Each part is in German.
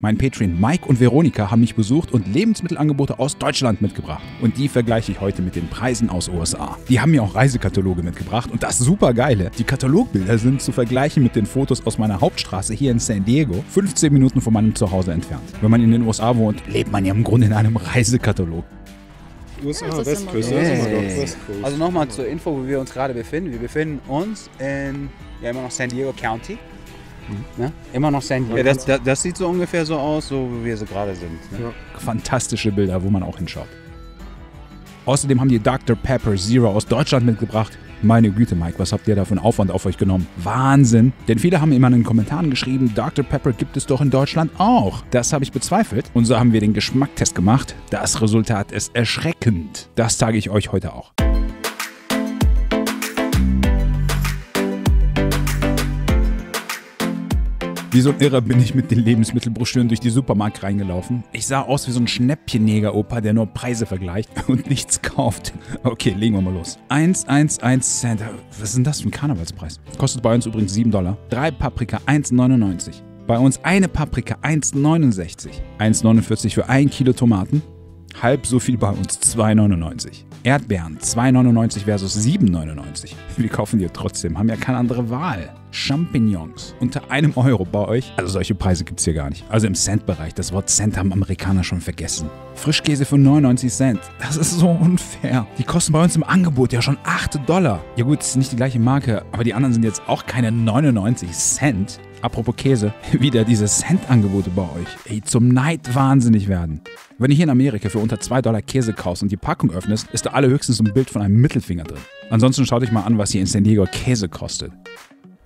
Mein Patreon Mike und Veronika haben mich besucht und Lebensmittelangebote aus Deutschland mitgebracht. Und die vergleiche ich heute mit den Preisen aus USA. Die haben mir auch Reisekataloge mitgebracht und das Supergeile. Die Katalogbilder sind zu vergleichen mit den Fotos aus meiner Hauptstraße hier in San Diego, 15 Minuten von meinem Zuhause entfernt. Wenn man in den USA wohnt, lebt man ja im Grunde in einem Reisekatalog. USA, Westküste, Westküste. Also nochmal zur Info, wo wir uns gerade befinden. Wir befinden uns in immer noch San Diego County. Ne? Immer noch San Diego. Ja, das sieht so ungefähr so aus, so wie wir so gerade sind. Ne? Ja. Fantastische Bilder, wo man auch hinschaut. Außerdem haben die Dr. Pepper Zero aus Deutschland mitgebracht. Meine Güte, Mike, was habt ihr da für einen Aufwand auf euch genommen? Wahnsinn! Denn viele haben immer in den Kommentaren geschrieben, Dr. Pepper gibt es doch in Deutschland auch. Das habe ich bezweifelt und so haben wir den Geschmacktest gemacht. Das Resultat ist erschreckend. Das zeige ich euch heute auch. Wie so ein Irrer bin ich mit den Lebensmittelbroschüren durch die Supermarkt reingelaufen. Ich sah aus wie so ein Schnäppchenjäger-Opa, der nur Preise vergleicht und nichts kauft. Okay, legen wir mal los. 1,11 Cent. Was ist denn das für ein Karnevalspreis? Kostet bei uns übrigens $7. 3 Paprika 1,99. Bei uns eine Paprika 1,69. 1,49 für 1 Kilo Tomaten. Halb so viel bei uns, 2,99. Erdbeeren, 2,99 versus 7,99. Wir kaufen die trotzdem, haben ja keine andere Wahl. Champignons, unter €1 bei euch. Also solche Preise gibt es hier gar nicht. Also im Cent-Bereich, das Wort Cent haben Amerikaner schon vergessen. Frischkäse für 99 Cent. Das ist so unfair. Die kosten bei uns im Angebot ja schon $8. Ja gut, das ist nicht die gleiche Marke, aber die anderen sind jetzt auch keine 99 Cent. Apropos Käse, wieder diese Cent-Angebote bei euch. Ey, zum Neid wahnsinnig werden. Wenn du hier in Amerika für unter $2 Käse kaufst und die Packung öffnest, ist da allerhöchstens ein Bild von einem Mittelfinger drin. Ansonsten schaut euch mal an, was hier in San Diego Käse kostet.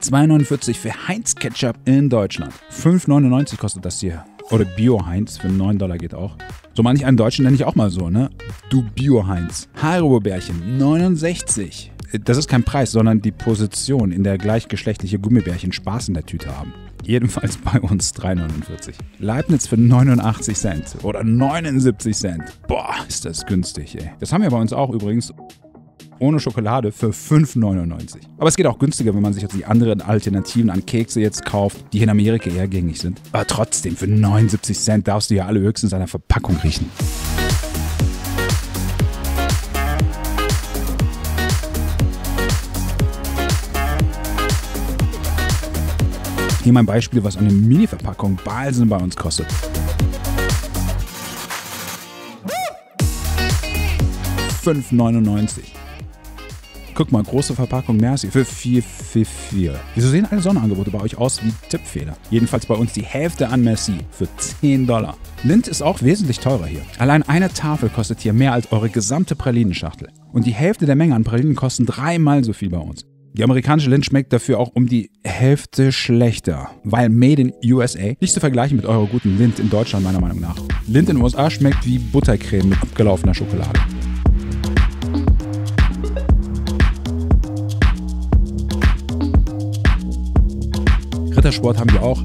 2,49 für Heinz Ketchup in Deutschland. 5,99 kostet das hier. Oder Bio-Heinz für $9 geht auch. So manch einen Deutschen nenne ich auch mal so, ne? Du Bio-Heinz. Haribo-Bärchen, 69. Das ist kein Preis, sondern die Position, in der gleichgeschlechtliche Gummibärchen Spaß in der Tüte haben. Jedenfalls bei uns 3,49. Leibniz für 89 Cent oder 79 Cent. Boah, ist das günstig, ey. Das haben wir bei uns auch übrigens ohne Schokolade für 5,99. Aber es geht auch günstiger, wenn man sich jetzt die anderen Alternativen an Kekse jetzt kauft, die hier in Amerika eher gängig sind. Aber trotzdem, für 79 Cent darfst du ja alle höchstens an der Verpackung riechen. Hier mein Beispiel, was eine Mini-Verpackung Balsen bei uns kostet. $5,99. Guck mal, große Verpackung Merci für 4,44. Wieso sehen alle Sonderangebote bei euch aus wie Tippfehler? Jedenfalls bei uns die Hälfte an Merci für $10. Lindt ist auch wesentlich teurer hier. Allein eine Tafel kostet hier mehr als eure gesamte Pralinenschachtel. Und die Hälfte der Menge an Pralinen kosten 3-mal so viel bei uns. Die amerikanische Lindt schmeckt dafür auch um die Hälfte schlechter, weil Made in USA nicht zu vergleichen mit eurer guten Lindt in Deutschland meiner Meinung nach. Lindt in den USA schmeckt wie Buttercreme mit abgelaufener Schokolade. Rittersport haben wir auch.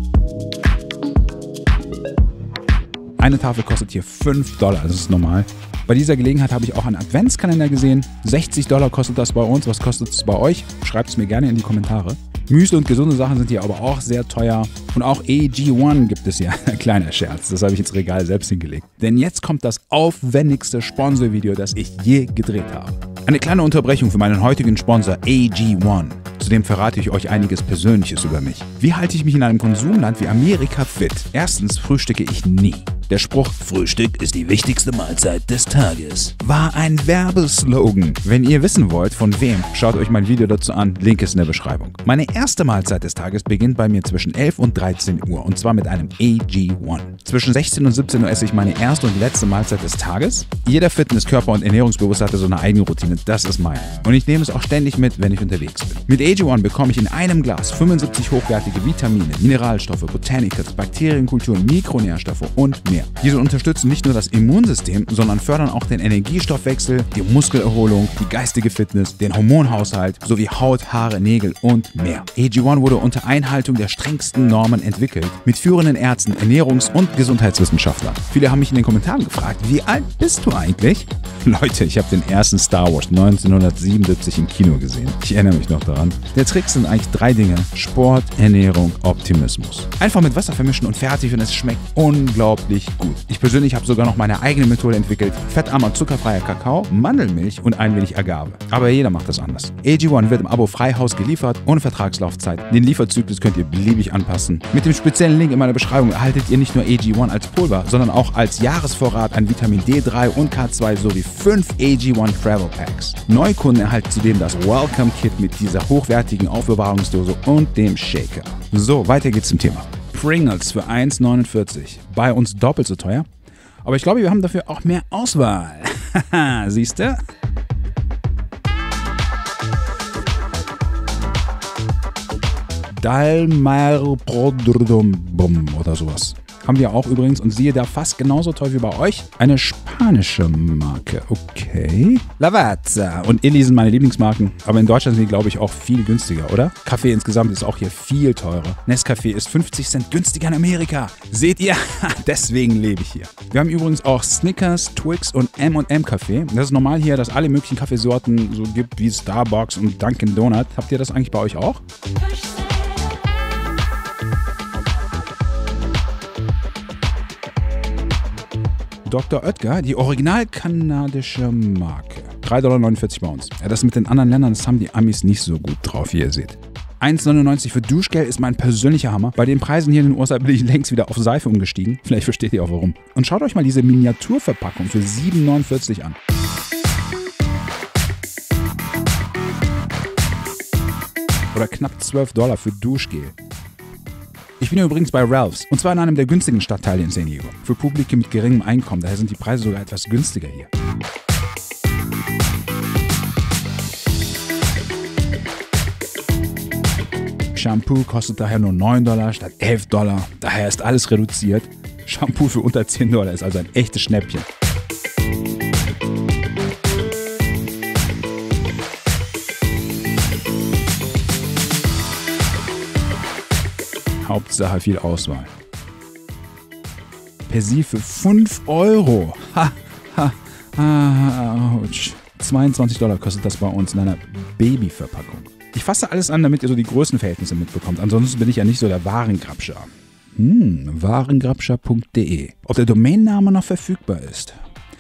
Eine Tafel kostet hier $5, das ist normal. Bei dieser Gelegenheit habe ich auch einen Adventskalender gesehen. $60 kostet das bei uns. Was kostet es bei euch? Schreibt es mir gerne in die Kommentare. Müsli und gesunde Sachen sind hier aber auch sehr teuer. Und auch AG1 gibt es hier. Kleiner Scherz, das habe ich ins Regal selbst hingelegt. Denn jetzt kommt das aufwendigste Sponsorvideo, das ich je gedreht habe. Eine kleine Unterbrechung für meinen heutigen Sponsor AG1. Zudem verrate ich euch einiges Persönliches über mich. Wie halte ich mich in einem Konsumland wie Amerika fit? Erstens frühstücke ich nie. Der Spruch "Frühstück ist die wichtigste Mahlzeit des Tages" war ein Werbeslogan. Wenn ihr wissen wollt, von wem, schaut euch mein Video dazu an, Link ist in der Beschreibung. Meine erste Mahlzeit des Tages beginnt bei mir zwischen 11 und 13 Uhr und zwar mit einem AG1. Zwischen 16 und 17 Uhr esse ich meine erste und letzte Mahlzeit des Tages. Jeder Fitness-, Körper- und Ernährungsbewusste hatte so eine eigene Routine, das ist meine. Und ich nehme es auch ständig mit, wenn ich unterwegs bin. Mit AG1 bekomme ich in einem Glas 75 hochwertige Vitamine, Mineralstoffe, Botanicals, Bakterienkulturen, Mikronährstoffe und mehr. mehr. Diese unterstützen nicht nur das Immunsystem, sondern fördern auch den Energiestoffwechsel, die Muskelerholung, die geistige Fitness, den Hormonhaushalt sowie Haut, Haare, Nägel und mehr. AG1 wurde unter Einhaltung der strengsten Normen entwickelt, mit führenden Ärzten, Ernährungs- und Gesundheitswissenschaftlern. Viele haben mich in den Kommentaren gefragt, wie alt bist du eigentlich? Leute, ich habe den ersten Star Wars 1977 im Kino gesehen. Ich erinnere mich noch daran. Der Trick sind eigentlich 3 Dinge: Sport, Ernährung, Optimismus. Einfach mit Wasser vermischen und fertig und es schmeckt unglaublich gut. Ich persönlich habe sogar noch meine eigene Methode entwickelt. Fettarmer, zuckerfreier Kakao, Mandelmilch und ein wenig Agave. Aber jeder macht das anders. AG1 wird im Abo Freihaus geliefert, ohne Vertragslaufzeit. Den Lieferzyklus könnt ihr beliebig anpassen. Mit dem speziellen Link in meiner Beschreibung erhaltet ihr nicht nur AG1 als Pulver, sondern auch als Jahresvorrat an Vitamin D3 und K2 sowie 5 AG1 Travel Packs. Neukunden erhalten zudem das Welcome Kit mit dieser hochwertigen Aufbewahrungsdose und dem Shaker. So, weiter geht's zum Thema. Pringles für 1,49. Bei uns doppelt so teuer. Aber ich glaube, wir haben dafür auch mehr Auswahl. Haha, siehst du? Dalmar Prodrum oder sowas. Haben wir auch übrigens und siehe da fast genauso toll wie bei euch. Eine spanische Marke. Okay. Lavazza und Illy sind meine Lieblingsmarken. Aber in Deutschland sind die, glaube ich, auch viel günstiger, oder? Kaffee insgesamt ist auch hier viel teurer. Nescafé ist 50 Cent günstiger in Amerika. Seht ihr? Deswegen lebe ich hier. Wir haben übrigens auch Snickers, Twix und M&M Kaffee. Das ist normal hier, dass es alle möglichen Kaffeesorten so gibt wie Starbucks und Dunkin' Donut. Habt ihr das eigentlich bei euch auch? Dr. Oetker, die original kanadische Marke. 3,49 $ bei uns. Ja, das mit den anderen Ländern, das haben die Amis nicht so gut drauf, wie ihr seht. 1,99 für Duschgel ist mein persönlicher Hammer. Bei den Preisen hier in den USA bin ich längst wieder auf Seife umgestiegen. Vielleicht versteht ihr auch warum. Und schaut euch mal diese Miniaturverpackung für 7,49 $ an. Oder knapp 12 $ für Duschgel. Ich bin hier übrigens bei Ralphs, und zwar in einem der günstigen Stadtteile in San Diego. Für Publikum mit geringem Einkommen, daher sind die Preise sogar etwas günstiger hier. Shampoo kostet daher nur 9 $ statt 11 $, daher ist alles reduziert. Shampoo für unter 10 $ ist also ein echtes Schnäppchen. Hauptsache viel Auswahl. Persil für 5 €. Ha, ha, ouch. 22 $ kostet das bei uns in einer Babyverpackung. Ich fasse alles an, damit ihr so die Größenverhältnisse mitbekommt. Ansonsten bin ich ja nicht so der Warengrabscher. Warengrabscher.de. Ob der Domainname noch verfügbar ist?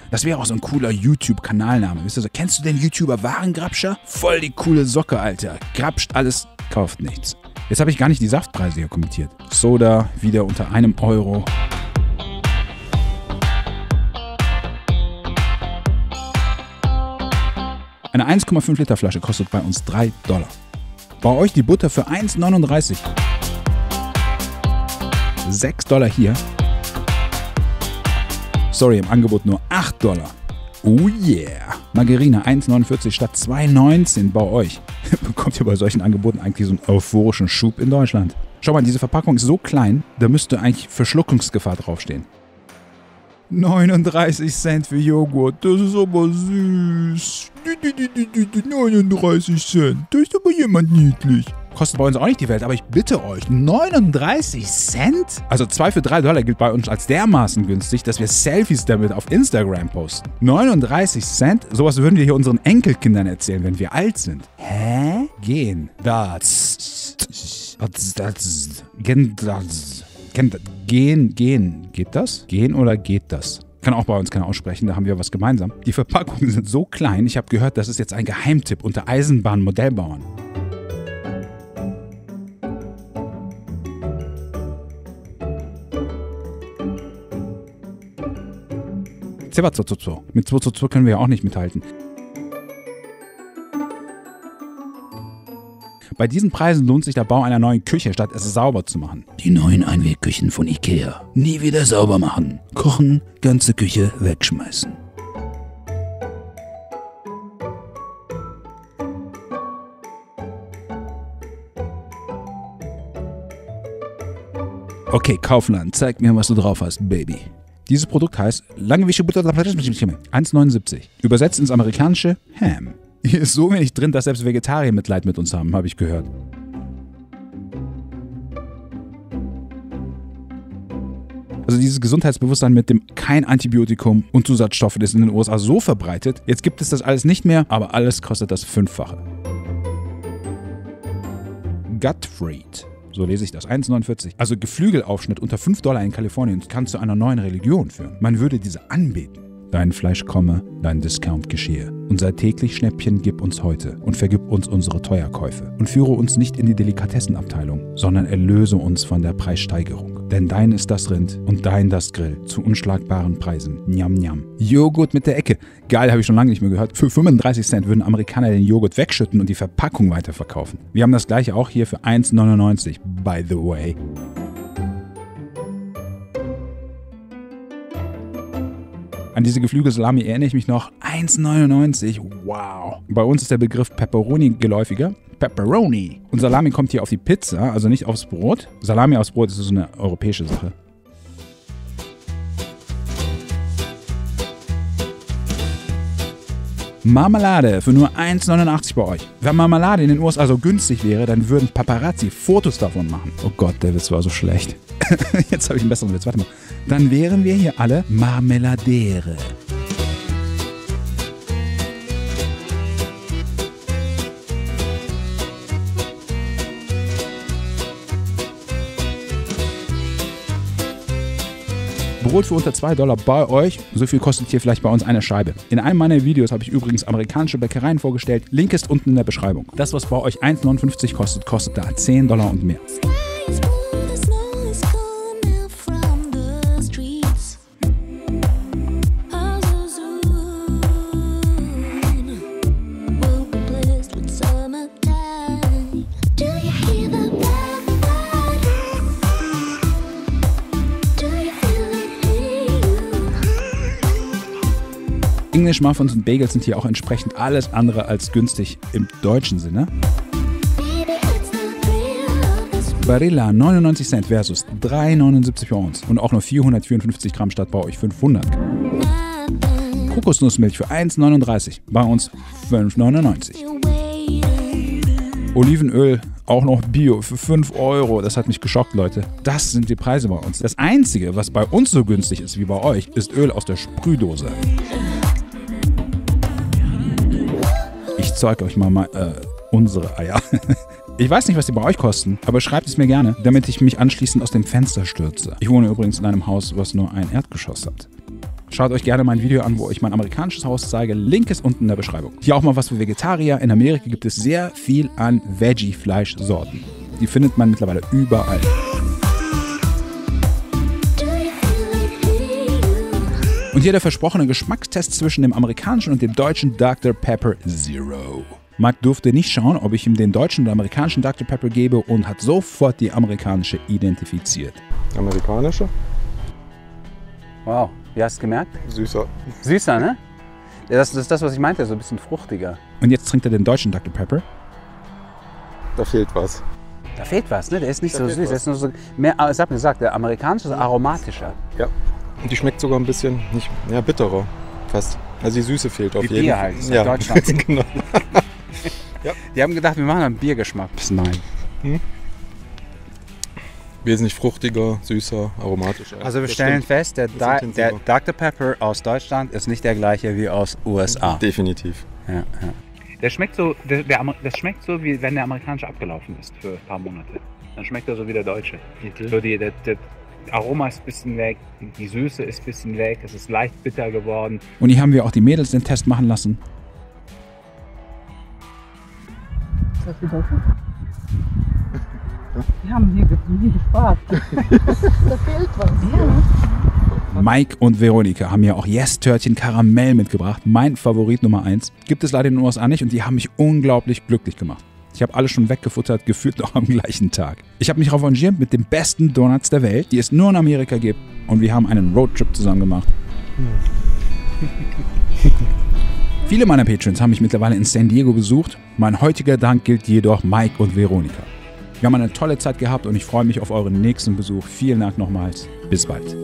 Das wäre auch so ein cooler YouTube-Kanalname. Wisst ihr so, kennst du den YouTuber Warengrabscher? Voll die coole Socke, Alter. Grabscht alles, kauft nichts. Jetzt habe ich gar nicht die Saftpreise hier kommentiert. Soda wieder unter 1 €. Eine 1,5 Liter Flasche kostet bei uns 3 $. Bei euch die Butter für 1,39 €. 6 $ hier. Sorry, im Angebot nur 8 $. Oh yeah. Margarine 1,49 statt 2,19 bei euch. Bekommt ihr bei solchen Angeboten eigentlich so einen euphorischen Schub in Deutschland? Schau mal, diese Verpackung ist so klein, da müsste eigentlich Verschluckungsgefahr draufstehen. 39 Cent für Joghurt, das ist aber süß. 39 Cent, da ist aber jemand niedlich. Kostet bei uns auch nicht die Welt, aber ich bitte euch, 39 Cent? Also 2 für 3 $ gilt bei uns als dermaßen günstig, dass wir Selfies damit auf Instagram posten. 39 Cent? Sowas würden wir hier unseren Enkelkindern erzählen, wenn wir alt sind. Hä? Gehen. Gehen. Geht das? Gehen oder geht das? Kann auch bei uns keiner aussprechen, da haben wir was gemeinsam. Die Verpackungen sind so klein, ich habe gehört, das ist jetzt ein Geheimtipp unter Eisenbahnmodellbauern. Mit 2 können wir ja auch nicht mithalten. Bei diesen Preisen lohnt sich der Bau einer neuen Küche, statt es sauber zu machen. Die neuen Einwegküchen von Ikea. Nie wieder sauber machen. Kochen, ganze Küche wegschmeißen. Okay, Kaufland, zeig mir, was du drauf hast, Baby. Dieses Produkt heißt Langewische Butter 1,79. Übersetzt ins Amerikanische Ham. Hier ist so wenig drin, dass selbst Vegetarier Mitleid mit uns haben, habe ich gehört. Also dieses Gesundheitsbewusstsein mit dem kein Antibiotikum und Zusatzstoffe ist in den USA so verbreitet. Jetzt gibt es das alles nicht mehr, aber alles kostet das 5-fache. Gutfried. So lese ich das. 1,49. Also Geflügelaufschnitt unter $5 in Kalifornien kann zu einer neuen Religion führen. Man würde diese anbeten. Dein Fleisch komme, dein Discount geschehe. Unser täglich Schnäppchen gib uns heute und vergib uns unsere Teuerkäufe. Und führe uns nicht in die Delikatessenabteilung, sondern erlöse uns von der Preissteigerung. Denn dein ist das Rind und dein das Grill zu unschlagbaren Preisen. Njam, njam. Joghurt mit der Ecke. Geil, habe ich schon lange nicht mehr gehört. Für 35 Cent würden Amerikaner den Joghurt wegschütten und die Verpackung weiterverkaufen. Wir haben das gleiche auch hier für 1,99. By the way. An diese Geflügelsalami erinnere ich mich noch. 1,99. Wow. Bei uns ist der Begriff Pepperoni geläufiger. Pepperoni. Und Salami kommt hier auf die Pizza, also nicht aufs Brot. Salami aufs Brot ist so eine europäische Sache. Marmelade für nur 1,89 bei euch. Wenn Marmelade in den USA so günstig wäre, dann würden Paparazzi Fotos davon machen. Oh Gott, der Witz war so schlecht. Jetzt habe ich einen besseren Witz. Warte mal. Dann wären wir hier alle Marmeladere. Brot für unter $2 bei euch, so viel kostet hier vielleicht bei uns eine Scheibe. In einem meiner Videos habe ich übrigens amerikanische Bäckereien vorgestellt. Link ist unten in der Beschreibung. Das, was bei euch 1,59 kostet, kostet da $10 und mehr. English Muffins und Bagels sind hier auch entsprechend alles andere als günstig im deutschen Sinne. Barilla 99 Cent versus 3,79 bei uns und auch nur 454 Gramm statt bei euch 500. Kokosnussmilch für 1,39, bei uns 5,99. Olivenöl, auch noch Bio, für 5 Euro. Das hat mich geschockt, Leute. Das sind die Preise bei uns. Das Einzige, was bei uns so günstig ist wie bei euch, ist Öl aus der Sprühdose. Ich zeige euch mal unsere Eier. Ich weiß nicht, was die bei euch kosten, aber schreibt es mir gerne, damit ich mich anschließend aus dem Fenster stürze. Ich wohne übrigens in einem Haus, was nur ein Erdgeschoss hat. Schaut euch gerne mein Video an, wo ich mein amerikanisches Haus zeige. Link ist unten in der Beschreibung. Hier auch mal was für Vegetarier. In Amerika gibt es sehr viel an Veggie-Fleischsorten. Die findet man mittlerweile überall. Und hier der versprochene Geschmackstest zwischen dem amerikanischen und dem deutschen Dr. Pepper Zero. Marc durfte nicht schauen, ob ich ihm den deutschen oder amerikanischen Dr. Pepper gebe und hat sofort die amerikanische identifiziert. Amerikanische? Wow, wie hast du es gemerkt? Süßer. Süßer, ne? Ja, das ist das, was ich meinte, so ein bisschen fruchtiger. Und jetzt trinkt er den deutschen Dr. Pepper. Da fehlt was. Da fehlt was, ne? Der ist nicht so süß. Der ist nur so mehr, ich hab gesagt, der amerikanische ist aromatischer. Ja. Und die schmeckt sogar ein bisschen, nicht, ja, bitterer. Fast. Also die Süße fehlt auf jeden Fall. Bier halt, ja. Deutschland. Genau. Ja. Die haben gedacht, wir machen einen Biergeschmack. Nein. Wesentlich fruchtiger, süßer, aromatischer. Also wir stellen fest, der Dr. Pepper aus Deutschland ist nicht der gleiche wie aus USA. Definitiv. Ja, ja. Der schmeckt so, das schmeckt so, wie wenn der amerikanische abgelaufen ist für ein paar Monate. Dann schmeckt er so wie der deutsche. So der Aroma ist ein bisschen weg, die Süße ist ein bisschen weg, es ist leicht bitter geworden. Und hier haben wir auch die Mädels den Test machen lassen. Ist das die Deutsche? Wir haben nie gespart. Da fehlt was. Ja. Mike und Veronika haben ja auch Yes-Törtchen Karamell mitgebracht. Mein Favorit Nummer 1. Gibt es leider in den USA nicht und die haben mich unglaublich glücklich gemacht. Ich habe alles schon weggefuttert, gefühlt noch am gleichen Tag. Ich habe mich revanchiert mit den besten Donuts der Welt, die es nur in Amerika gibt. Und wir haben einen Roadtrip zusammen gemacht. Viele meiner Patrons haben mich mittlerweile in San Diego besucht. Mein heutiger Dank gilt jedoch Mike und Veronika. Wir haben eine tolle Zeit gehabt und ich freue mich auf euren nächsten Besuch. Vielen Dank nochmals. Bis bald.